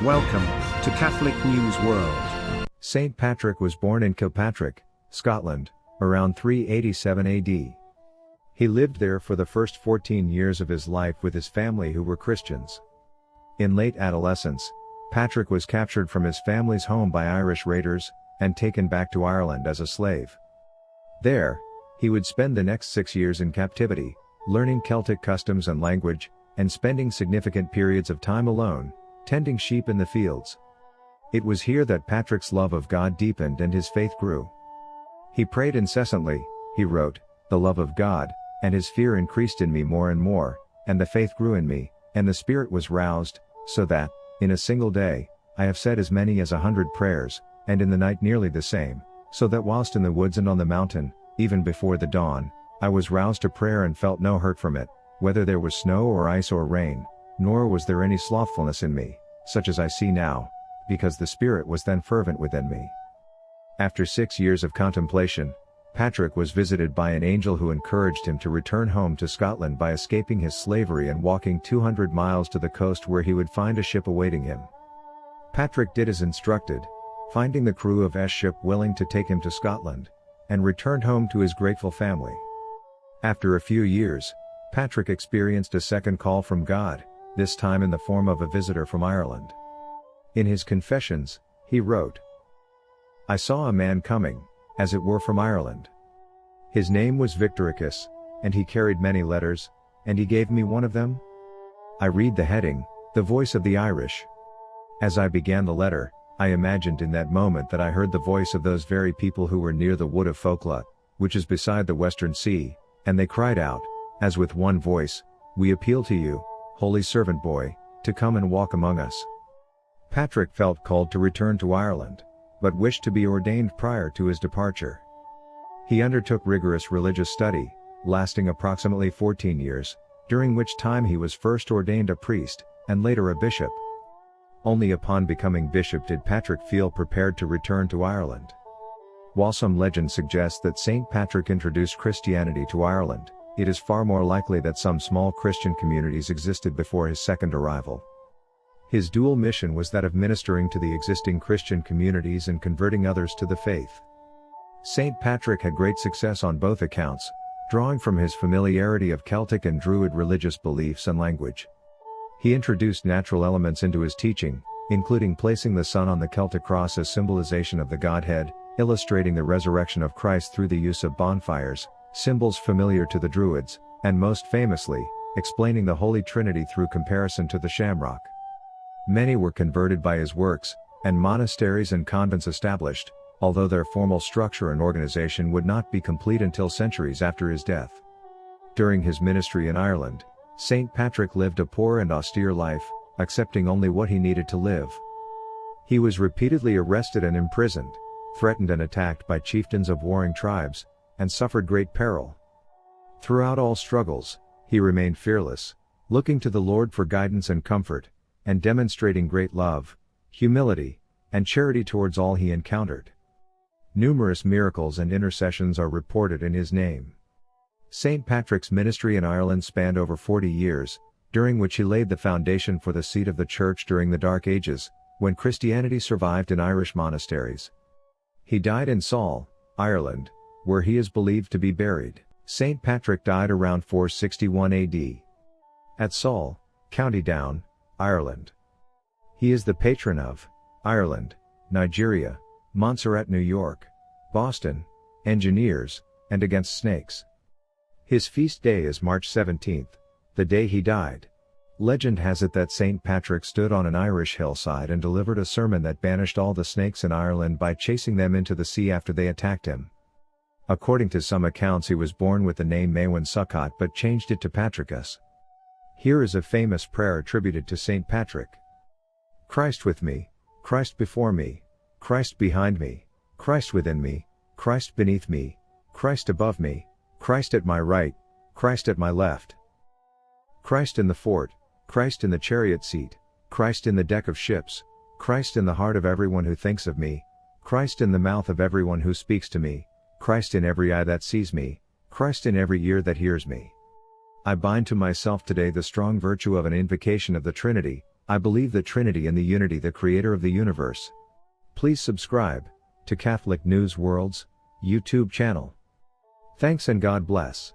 Welcome to Catholic News World. Saint Patrick was born in Kilpatrick, Scotland, around 387 AD. He lived there for the first 14 years of his life with his family who were Christians. In late adolescence, Patrick was captured from his family's home by Irish raiders, and taken back to Ireland as a slave. There, he would spend the next 6 years in captivity, learning Celtic customs and language, and spending significant periods of time alone, tending sheep in the fields. It was here that Patrick's love of God deepened and his faith grew. He prayed incessantly, he wrote, "The love of God, and his fear increased in me more and more, and the faith grew in me, and the spirit was roused, so that, in a single day, I have said as many as 100 prayers, and in the night nearly the same, so that whilst in the woods and on the mountain, even before the dawn, I was roused to prayer and felt no hurt from it, whether there was snow or ice or rain, nor was there any slothfulness in me, such as I see now, because the Spirit was then fervent within me." After 6 years of contemplation, Patrick was visited by an angel who encouraged him to return home to Scotland by escaping his slavery and walking 200 miles to the coast where he would find a ship awaiting him. Patrick did as instructed, finding the crew of S ship willing to take him to Scotland, and returned home to his grateful family. After a few years, Patrick experienced a second call from God, this time in the form of a visitor from Ireland. In his Confessions, he wrote, "I saw a man coming, as it were from Ireland. His name was Victoricus, and he carried many letters, and he gave me one of them. I read the heading, 'The Voice of the Irish.' As I began the letter, I imagined in that moment that I heard the voice of those very people who were near the wood of Focla, which is beside the Western Sea, and they cried out, as with one voice, 'We appeal to you, Holy Servant Boy, to come and walk among us.'" Patrick felt called to return to Ireland, but wished to be ordained prior to his departure. He undertook rigorous religious study, lasting approximately 14 years, during which time he was first ordained a priest, and later a bishop. Only upon becoming bishop did Patrick feel prepared to return to Ireland. While some legends suggest that Saint Patrick introduced Christianity to Ireland, it is far more likely that some small Christian communities existed before his second arrival. His dual mission was that of ministering to the existing Christian communities and converting others to the faith. Saint Patrick had great success on both accounts, drawing from his familiarity of Celtic and Druid religious beliefs and language. He introduced natural elements into his teaching, including placing the sun on the Celtic cross as symbolization of the Godhead, illustrating the resurrection of Christ through the use of bonfires, symbols familiar to the Druids, and most famously, explaining the Holy Trinity through comparison to the shamrock. Many were converted by his works, and monasteries and convents established, although their formal structure and organization would not be complete until centuries after his death. During his ministry in Ireland, Saint Patrick lived a poor and austere life, accepting only what he needed to live. He was repeatedly arrested and imprisoned, threatened and attacked by chieftains of warring tribes, and suffered great peril. Throughout all struggles, he remained fearless, looking to the Lord for guidance and comfort, and demonstrating great love, humility, and charity towards all he encountered. Numerous miracles and intercessions are reported in his name. Saint Patrick's ministry in Ireland spanned over 40 years, during which he laid the foundation for the seat of the Church during the Dark Ages, when Christianity survived in Irish monasteries. He died in Saul, Ireland, where he is believed to be buried. Saint Patrick died around 461 AD. At Saul, County Down, Ireland. He is the patron of Ireland, Nigeria, Montserrat, New York, Boston, engineers, and against snakes. His feast day is March 17th, the day he died. Legend has it that Saint Patrick stood on an Irish hillside and delivered a sermon that banished all the snakes in Ireland by chasing them into the sea after they attacked him. According to some accounts, he was born with the name Maewyn Succat but changed it to Patricus. Here is a famous prayer attributed to Saint Patrick. "Christ with me, Christ before me, Christ behind me, Christ within me, Christ beneath me, Christ above me, Christ at my right, Christ at my left. Christ in the fort, Christ in the chariot seat, Christ in the deck of ships, Christ in the heart of everyone who thinks of me, Christ in the mouth of everyone who speaks to me, Christ in every eye that sees me, Christ in every ear that hears me. I bind to myself today the strong virtue of an invocation of the Trinity, I believe the Trinity and the Unity, the Creator of the universe. Please subscribe to Catholic News World's YouTube channel. Thanks and God bless.